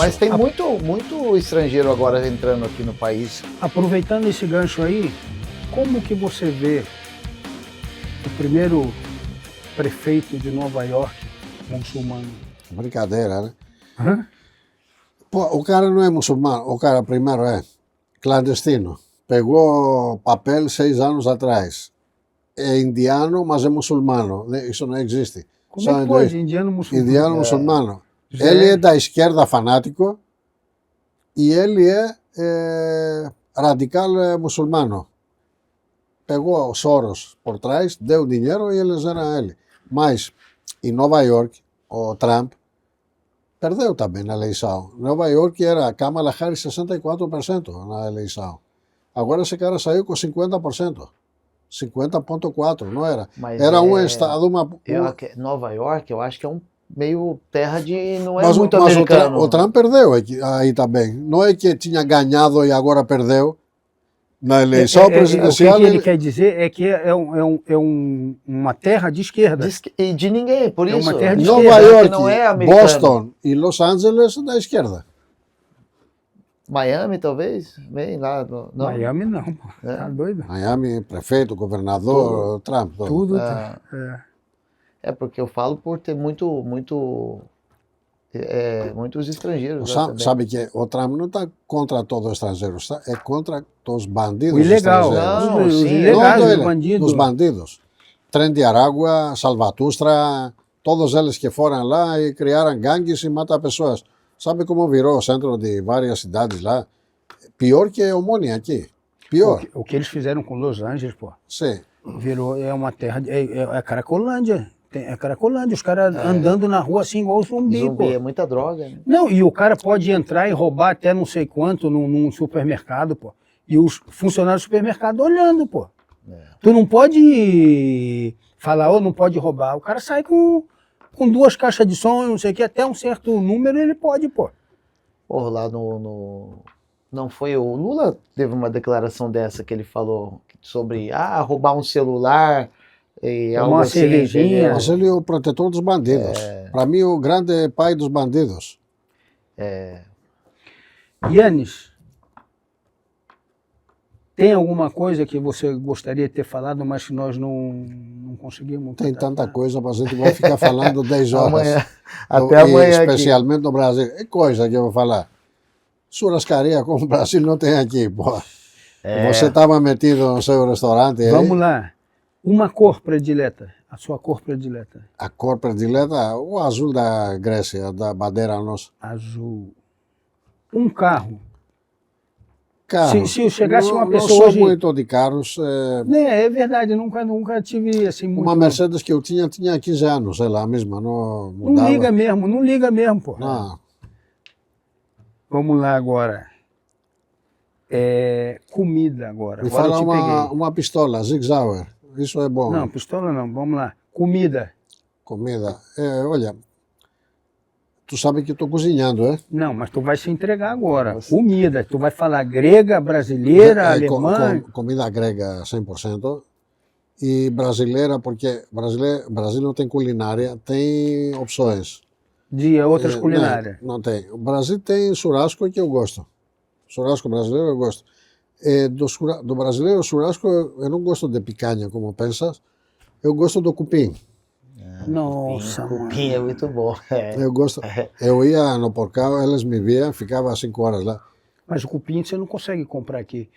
Mas tem muito estrangeiro agora entrando aqui no país. Aproveitando esse gancho aí, como que você vê o primeiro prefeito de Nova York muçulmano? Brincadeira, né? Hã? Pô, o cara não é muçulmano, o cara primeiro é clandestino. Pegou papel 6 anos atrás. É indiano, mas é muçulmano. Isso não existe. Como é que pode? Indiano muçulmano? Indiano muçulmano. Já Ele é. é da esquerda fanático e ele é radical muçulmano. Pegou os Soros por trás, deu dinheiro e eles eram ele. Mas em Nova York, o Trump perdeu também na eleição. Nova York era Kamala Harris 64% na eleição. Agora esse cara saiu com 50%. 50,4%, não era? Mas Era um estado, Nova York, eu acho que é um meio terra de... não é mas, muito mas americano. o Trump perdeu aí também. Não é que tinha ganhado e agora perdeu. Na eleição presidencial... O que ele quer dizer é que é uma terra de esquerda. E de ninguém, por É isso. uma terra de Nova esquerda, York, que não é americano. Boston e Los Angeles da esquerda. Miami, talvez? Bem lá. Não. Miami não, pô. Tá doido? Miami, prefeito, governador, Trump. Tudo. Porque eu falo por ter muitos estrangeiros. Sabe que o Trump não está contra todos os estrangeiros, é contra os bandidos O ilegal. estrangeiros. Os ilegais, Não, os bandidos. Os bandidos. Tren de Aragua, Salvatustra, todos eles que foram lá e criaram gangues e matam pessoas. Sabe como virou o centro de várias cidades lá? Pior que Omônia aqui. Pior. O que eles fizeram com Los Angeles, pô. Sim. Virou, é uma terra, é Cracolândia. É Cracolândia, os caras andando na rua assim igual zumbi, pô. É muita droga, né? Não, e o cara pode entrar e roubar até não sei quanto num supermercado, pô. E os funcionários do supermercado olhando, pô. Tu não pode falar, não pode roubar. O cara sai com 2 caixas de som, não sei o que, até um certo número ele pode, pô. Pô, lá não foi o Lula teve uma declaração dessa que ele falou sobre roubar um celular e algo uma assim, cervejinha. Mas ele é o protetor dos bandidos. Para mim, o grande pai dos bandidos. Yannis, tem alguma coisa que você gostaria de ter falado, mas que nós não conseguimos? Tem tanta coisa, mas a gente vai ficar falando 10 horas. Amanhã, até amanhã. Especialmente no Brasil. É coisa que eu vou falar. Churrascaria como o Brasil não tem aqui, pô. Você estava metido no seu restaurante aí? Vamos lá. Uma cor predileta. A sua cor predileta. A cor predileta? O azul da Grécia, da bandeira nossa. Azul. Um carro. Carro. Se eu chegasse uma pessoa não sou hoje... muito de carros. É verdade, nunca tive assim muito... Uma Mercedes que eu tinha 15 anos, sei lá, a mesma, não mudava. Não liga mesmo, pô. Não. Vamos lá agora. Comida agora. Me agora fala uma pistola, Sig Sauer. Isso é bom. Não, pistola não. Vamos lá. Comida. Comida. Olha, tu sabe que eu estou cozinhando, é? Não, mas tu vai se entregar agora. Comida. Tu vai falar grega, brasileira, alemã. Comida grega 100%. E brasileira, porque Brasil não tem culinária, tem opções. De outras culinárias. Não tem. O Brasil tem churrasco que eu gosto. Churrasco brasileiro eu gosto. Do brasileiro churrasco eu não gosto de picanha, como pensas. Eu gosto do cupim. Nossa, cupim é muito bom. Eu gosto. Eu ia no Porcal, eles me viam, ficava 5 horas lá. Mas o cupim você não consegue comprar aqui.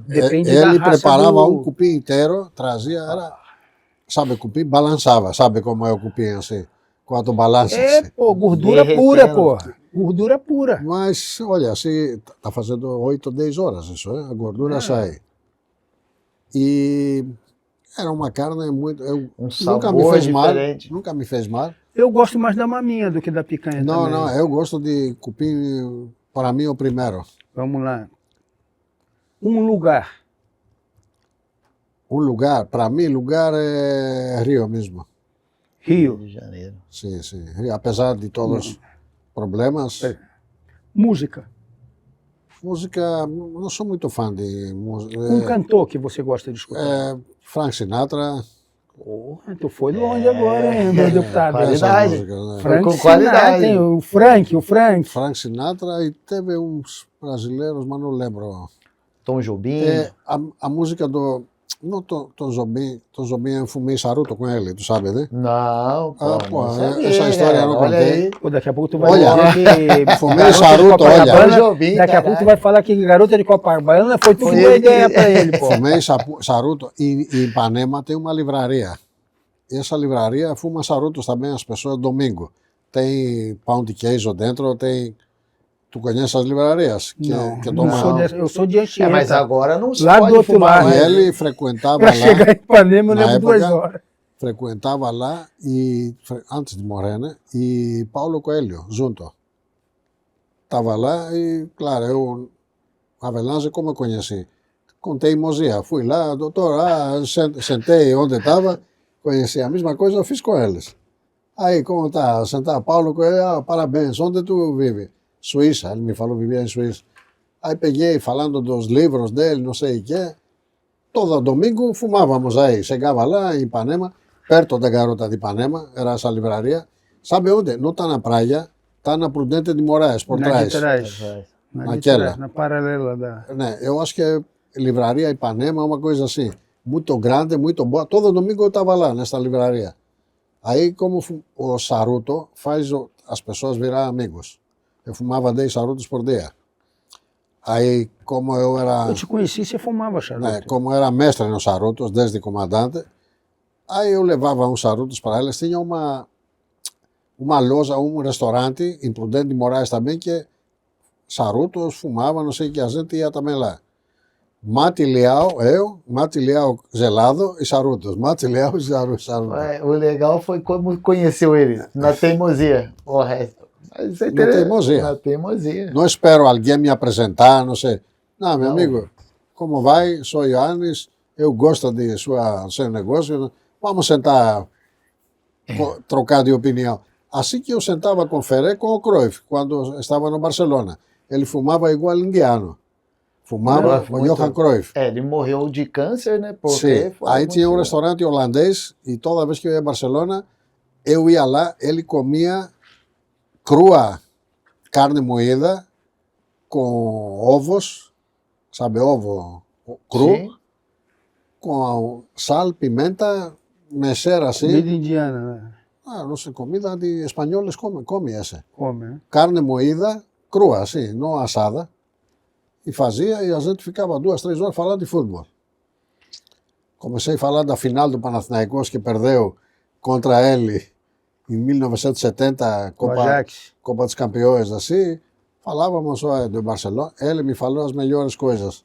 Depende ele preparava um cupim inteiro, trazia, sabe, o cupim balançava, sabe como é o cupim assim? Quanto balança. Pô, gordura pura, pô. Gordura pura. Mas, olha, assim, tá fazendo 8, 10 horas isso, a gordura sai. E era uma carne muito... nunca me fez diferente. Nunca me fez mal. Eu gosto mais da maminha do que da picanha também. Não, eu gosto de cupim, para mim, o primeiro. Vamos lá. Um lugar. Um lugar, para mim, lugar é Rio mesmo. Rio de Janeiro. Sim, sim. Apesar de todos os problemas. Música. Música, não sou muito fã de música. Um cantor que você gosta de escutar? Frank Sinatra, Porra, tu foi longe agora, hein, meu deputado. qualidade. Essa música, né? Frank com Sinatra, qualidade. hein, o Frank. Frank Sinatra e teve uns brasileiros, mas não lembro. Tom Jobim. A música do... Não, Tom Jobim eu fumei charuto com ele, tu sabe, né? Não, pô, Ah, não pô, sabia, essa história eu não olha contei. aí. Pô, daqui a pouco tu vai Olha, dizer que fumei garota de charuto, olha. Copacabana, Tom Jobim, daqui a pouco tu caralho. vai falar que garota de Copacabana foi tu que Foi deu a ele que- ideia pra ele, pô. Fumei charuto e em Ipanema tem uma livraria. E essa livraria fuma charutos também as pessoas domingo. Tem pão de queijo dentro, tem... Tu conhece as livrarias? Não, que não toma... sou dessa, eu sou de Anchieta. Mas agora não se Lá do pode outro fumar lado. E mais. ele frequentava Pra lá, chegar em Ipanema eu na levo 2 época, horas. frequentava lá e antes de morrer, né? E Paulo Coelho junto. Estava lá e, claro, eu Avelange como eu conheci? Com teimosia. Fui lá, doutor, sentei onde estava, conheci a mesma coisa, eu fiz com eles. Aí, como tá? Sentado, Paulo Coelho, parabéns, onde tu vive? Suíça, ele me falou que vivia em Suíça. Aí peguei, falando dos livros dele, não sei o quê. Todo domingo fumávamos aí. Chegava lá em Ipanema, perto da Garota de Ipanema, era essa livraria. Sabe onde? Não está na praia, está na Prudente de Moraes, por Na de trás. trás. Na de Naquela. trás, na paralela da... Né? Eu acho que é livraria Ipanema, uma coisa assim, muito grande, muito boa. Todo domingo eu estava lá, nessa livraria. Aí, como o charuto faz as pessoas virar amigos. Eu fumava 10 charutos por dia. Aí, como eu era... Eu te conheci, você fumava charuto. Né, como era mestre nos charutos, desde comandante, aí eu levava uns charutos para eles. Tinha uma loja, um restaurante em Prudente de Moraes também, que charutos fumava, não sei o que, a gente ia também lá. Mate leal gelado e charutos. Mate leal e charutos. O legal foi como conheceu ele, na teimosia. O resto. Mas isso é Na interessante. teimosia. Na teimosia. Não espero alguém me apresentar, não sei. Não, meu Não. amigo, como vai? Sou Ioannis, eu gosto de seu negócio, vamos sentar, trocar de opinião. Assim que eu sentava com Ferré, com o Cruyff, quando estava no Barcelona. Ele fumava igual indiano. Fumava Cruyff, o muito- Johan Cruyff. Ele morreu de câncer, né? Sim, foi aí muito- tinha um restaurante holandês e toda vez que eu ia a Barcelona, eu ia lá, ele comia crua carne moída com ovos, sabe, ovo cru, Sim. com sal, pimenta, mexer assim. Comida indiana, né? Não sei, comida de espanhóis come essa. Come, né? Carne moída, crua assim, não assada. E fazia e a gente ficava 2, 3 horas falando de futebol. Comecei a falar da final do Panathinaikos que perdeu contra ele em 1970, O Ajax. Copa dos Campeões, assim. Falávamos do Barcelona, ele me falou as melhores coisas.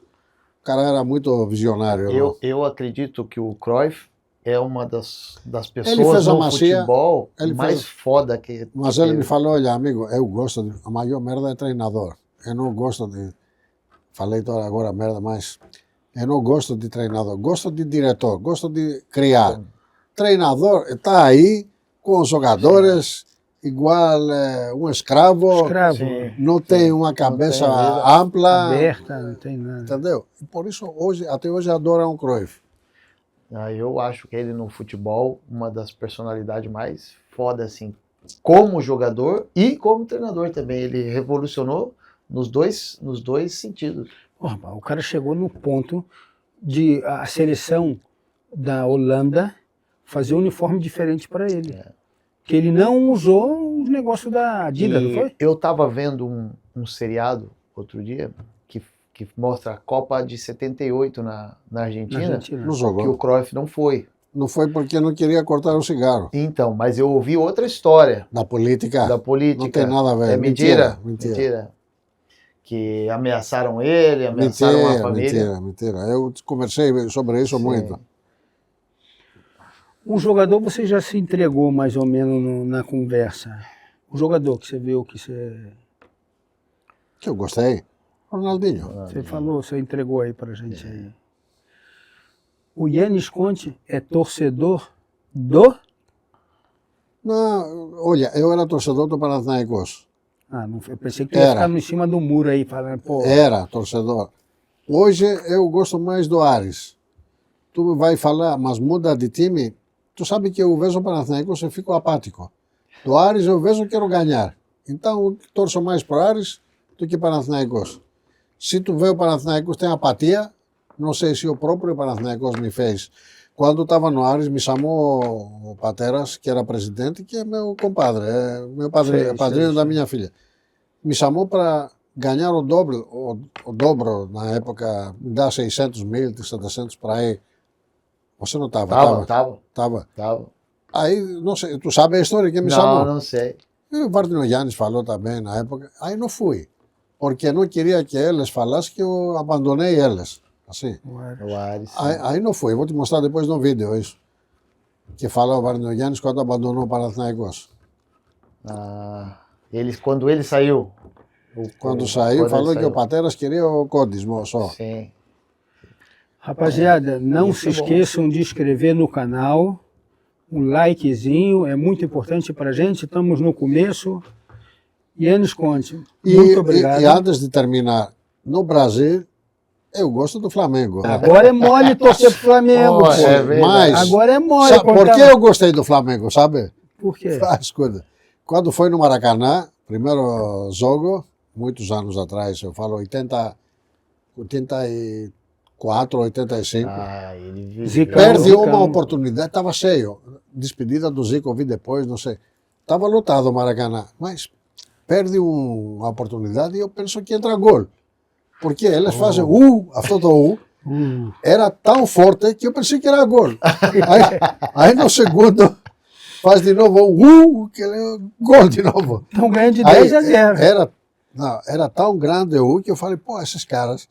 O cara era muito visionário. não? Eu acredito que o Cruyff é uma das Ele pessoas fez a no macia, futebol ele mais fez- foda que Mas que ele teve. me falou, olha amigo, eu gosto de... A maior merda é treinador. Eu não gosto de... Falei toda agora merda, mas... Eu não gosto de treinador. Gosto de diretor, gosto de criar. Treinador está aí com os jogadores, igual um escravo. Escravo. Sim. Não tem uma cabeça tem vida ampla. Aberta, não tem nada. Entendeu? E por isso, até hoje, adoram o Cruyff. Eu acho que ele no futebol, uma das personalidades mais foda, assim, como jogador e como treinador também. Ele revolucionou nos dois sentidos. Porra, o cara chegou no ponto de a seleção da Holanda fazer um uniforme diferente para ele. Que ele não usou os negócios da Adidas, não foi? Eu tava vendo um seriado outro dia que mostra a Copa de 78 na Na Argentina, Argentina. Não que o jogou. Cruyff não foi. Não foi porque não queria cortar o cigarro. Então, mas eu ouvi outra história Da política. da política. Não tem nada a ver. É mentira. Mentira. Que ameaçaram ele, ameaçaram a família. Mentira. Eu conversei sobre isso Sim. muito. O jogador você já se entregou mais ou menos na conversa. O jogador que você viu que Que eu gostei. Ronaldinho. você falou, você entregou aí pra gente aí. O Yannis Conte é torcedor do... Não, olha, eu era torcedor do Panathinaikos. Ah, não, eu pensei que ia Era. ficar em cima do muro aí, falando, pô... Era torcedor. Hoje eu gosto mais do Ares. Tu vai falar, mas muda de time. tu sabe que eu vejo o Panathinaikos e fico apático. Do Ares eu vejo quero ganhar. Então torço mais pro Ares do que Panathinaikos. Se tu vê o Panathinaikos tem apatia, não sei se o próprio Panathinaikos me fez. Quando estava no Ares, me chamou o Pateras, que era presidente, que é meu compadre, é meu padrinho da minha filha. Me chamou para ganhar o dobro na época, me dá 600 mil, 700 para ir. Você não estava? Tava. Aí, não sei, tu sabe a história que me chamou? Não sei. E o Vardino Giannis falou também na época. Aí não fui, porque não queria que eles falassem que eu abandonei eles. Assim. O Ares. Aí não fui, vou te mostrar depois no vídeo isso. Que fala o Vardino Giannis quando abandonou o Panathinaikos. Quando ele saiu. Quando saiu, falou que o Pateras queria o Codismo só. Sim. Rapaziada, não se esqueçam de inscrever no canal. Um likezinho é muito importante pra gente. Estamos no começo. Yannis Conte, muito obrigado. E antes de terminar, no Brasil, eu gosto do Flamengo. Agora é mole torcer pro Flamengo. Mas agora é mole. Sabe, por que eu gostei do Flamengo, sabe? Por quê? Escuta, quando foi no Maracanã, primeiro jogo, muitos anos atrás, eu falo 84, 85. Perde uma oportunidade, estava cheio. Despedida do Zico, eu vi depois, não sei. Estava lotado o Maracanã, mas perde uma oportunidade e eu penso que entra gol. Porque eles fazem a foto era tão forte que eu pensei que era gol. Aí no segundo faz de novo que é gol de novo. Então ganha de 10-0. Era tão grande que eu falei, pô, esses caras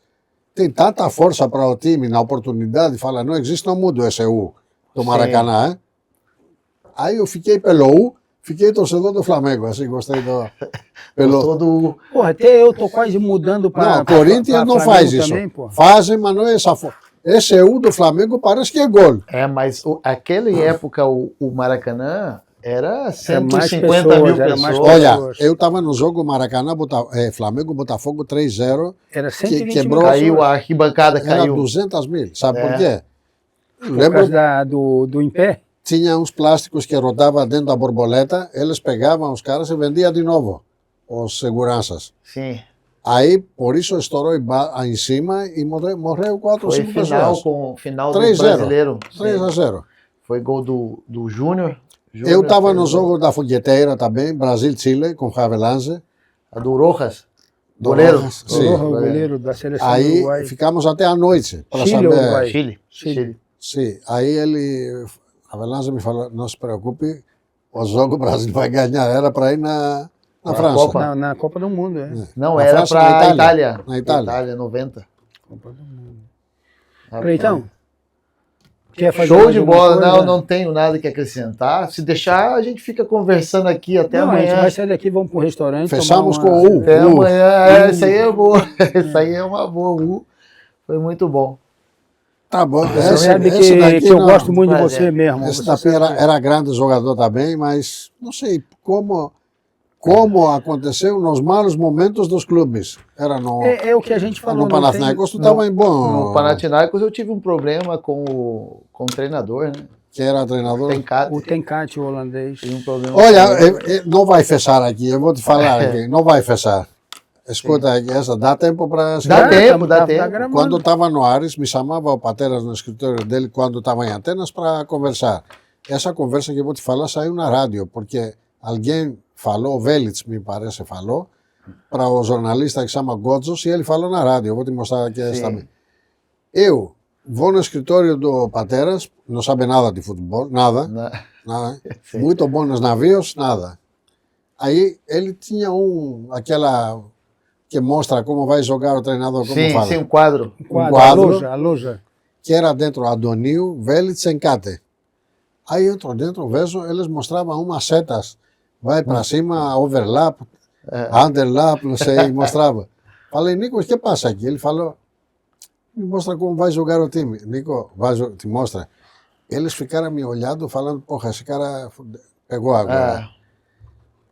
têm tanta força para o time na oportunidade, fala, não existe, não muda esse do Maracanã. Hein? Aí eu fiquei pelo fiquei torcedor do Flamengo, assim, gostei do... Porra, até eu tô quase mudando para... Não, Corinthians não faz isso. Também, fazem, mas não é essa forma. Esse do Flamengo parece que é gol. Mas aquela época o Maracanã era 150 mil pessoas. Olha, eu estava no jogo Maracanã, Flamengo-Botafogo 3-0. Era 120 quebrou, mil. Caiu, a arquibancada caiu. Era 200 mil, sabe por quê? Por causa do Impé? Tinha uns plásticos que rodavam dentro da borboleta, eles pegavam os caras e vendiam de novo, os seguranças. Sim. Aí, por isso, estourou em cima e morreu 4 ou 5 pessoas. Final do brasileiro. 3-0. Foi gol do Júnior. Eu estava no jogo da Fogueteira também, Brasil-Chile, com Javelange. A do Rojas. Goleiro. Sim. Goleiro da seleção do Aí Uruguai. ficamos até a noite. Para Chile, saber. Uruguai. Chile. Sim. Aí ele... Javelange me falou, não se preocupe, o jogo o Brasil vai ganhar. Era para ir na França. Na Copa do Mundo, Não, era para a Itália. Na Itália. Itália, 90. Copa do Mundo. Então, quer fazer show de bola. Não tenho nada que acrescentar. Se deixar, a gente fica conversando aqui até amanhã. A gente vai sair daqui, vamos pro restaurante. Fechamos com o Até amanhã. Essa aí é boa. Essa aí é uma boa. Foi muito bom. Tá bom. Você sabe que eu gosto muito de você mesmo. Esse daqui era grande jogador também, mas não sei como aconteceu nos malos momentos dos clubes. Era no, o que a gente falou. No Panathinaikos tu estava em bom. No Panathinaikos eu tive um problema com o treinador, né? Que era treinador? O Tenkate, o holandês. Tive um problema. Olha, não vai fechar aqui, eu vou te falar aqui, não vai fechar. Escuta, essa dá tempo para... Dá tempo. Quando estava no Ares, me chamava o Pateras no escritório dele quando estava em Atenas para conversar. Essa conversa que eu vou te falar saiu na rádio, porque alguém falou, Velits me parece falou, para o jornalista que chama Godzos, e ele falou na rádio. Eu vou te mostrar aqui essa também. Eu vou no escritório do Pateras, não sabe nada de futebol, nada. Muito bom nos navios, nada. Aí ele tinha aquela que mostra como vai jogar o treinador, como fala. Sim, um quadro. A loja. Que era dentro Adonil, Velits, Encate. Aí entro dentro, vejo, eles mostravam umas setas. Vai para cima, overlap, underlap, não sei, mostrava. Falei, Nico, o que passa aqui? Ele falou, me mostra como vai jogar o time. Nico, te mostra. Eles ficaram me olhando, falando, porra, esse cara pegou agora.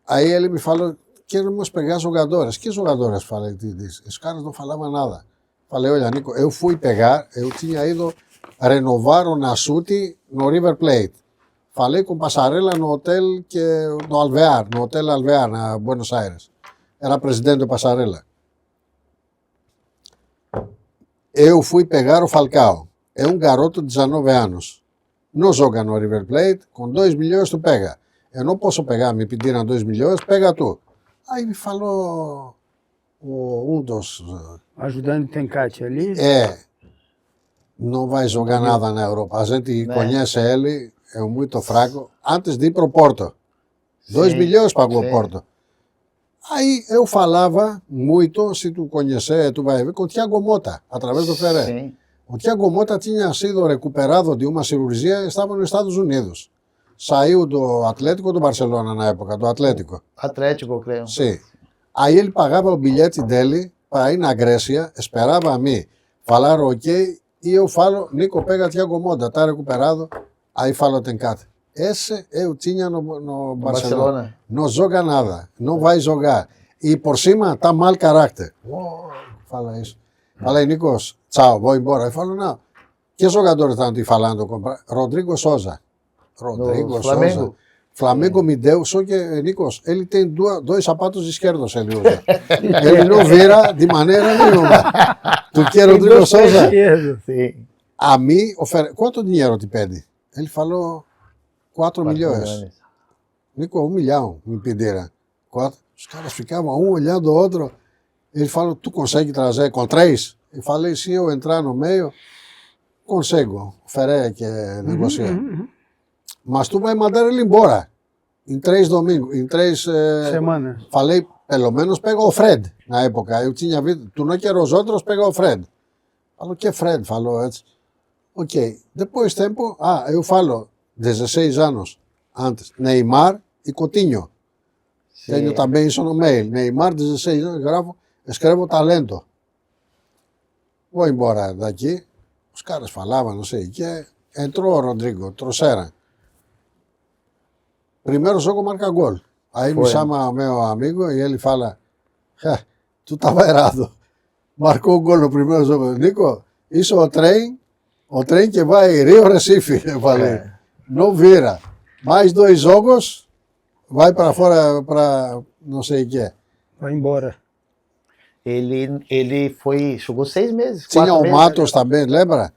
Aí ele me falou, queremos pegar jogadores. Que jogadores? Falei, os caras não falavam nada. Falei, olha, Nico, eu fui pegar, eu tinha ido renovar o Nasuti no River Plate. Falei com Passarela no hotel no Alvear, no Hotel Alvear, na Buenos Aires. Era presidente do Passarela. Eu fui pegar o Falcao. É um garoto de 19 anos. Não joga no River Plate, com 2 milhões tu pega. Eu não posso pegar, me pediram 2 milhões, pega tu. Aí me falou um dos... Ajudando o Tencate ali. Não vai jogar nada na Europa. A gente conhece ele, é muito fraco. Antes de ir para o Porto. 2 milhões pagou o Porto. Aí eu falava muito, se tu conhecer, tu vai ver, com o Thiago Motta, através do Ferrer. Sim. O Thiago Motta tinha sido recuperado de uma cirurgia e estava nos Estados Unidos. Saiu do Atlético ou do Barcelona na época? Do Atlético. Atlético, eu creio. Sim. Aí ele pagava o bilhete dele para ir na Grécia, esperava a mim falar ok, e eu falo, Nico, pega Thiago Motta, está recuperado. Aí fala o Tencate, esse eu tinha no Barcelona. Não joga nada, não vai jogar. E por cima está mal caráter. Fala isso. Falei, Nicos, tchau, vou embora. Aí falo, não. Que jogadores estão te falando? Rodrigo Souza. Rodrigo Souza. Flamengo me deu, só que, Nicos, ele tem dois sapatos esquerdos, ele usa. Ele não vira de maneira nenhuma. Tu quer Rodrigo Souza? Sim. A mim, quanto dinheiro te pede? Ele falou 4 milhões. Nico, 1 milhão me pediram. Os caras ficavam um olhando o outro. Ele falou, tu consegue trazer com 3? Eu falei, se eu entrar no meio, consigo. O Feré que negocia. Mas tu vai mandar ele embora. Em 3 domingos, em 3 semanas. Falei, pelo menos pega o Fred. Na época, eu tinha visto, tu não quer os outros, pega o Fred. Falou, que Fred? Falou, ok. Depois tempo, eu falo, 16 anos antes, Neymar e Coutinho. Sim. Tenho também isso no mail. Neymar, 16 anos, escrevo talento. Vou embora daqui. Os caras falavam, não sei o que. Entrou o Rodrigo, trouxeram. Primeiro jogo marca gol. Aí me chama o meu amigo e ele fala, tu estava errado. Marcou o gol no primeiro jogo. Nico, isso é o trem que vai Rio Recife. Eu falei, não vira. Mais 2 jogos, vai para fora para não sei o que. Vai embora. Ele jogou 6 meses. Tinha o meses, Matos também, lembra?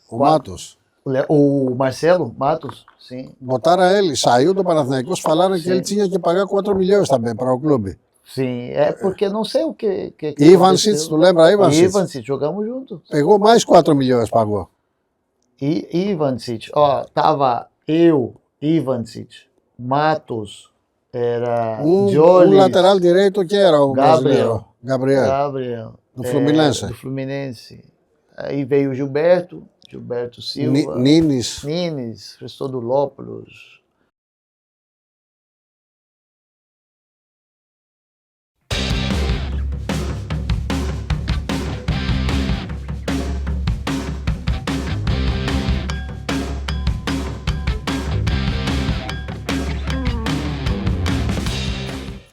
O Matos. O Marcelo Matos, sim. Botaram ele, saiu do Panathinaikos, falaram que ele tinha que pagar 4 milhões também para o clube. Sim, porque não sei o que Ivancic, tu lembra Ivancic? Ivancic, jogamos juntos. Pegou mais 4 milhões, pagou. E Ivancic, tava eu, Ivancic, Matos, era o lateral direito que era o brasileiro. Gabriel. Do Fluminense. Do Fluminense. Aí veio o Gilberto Silva. Nines. Cristóvão Lópolis.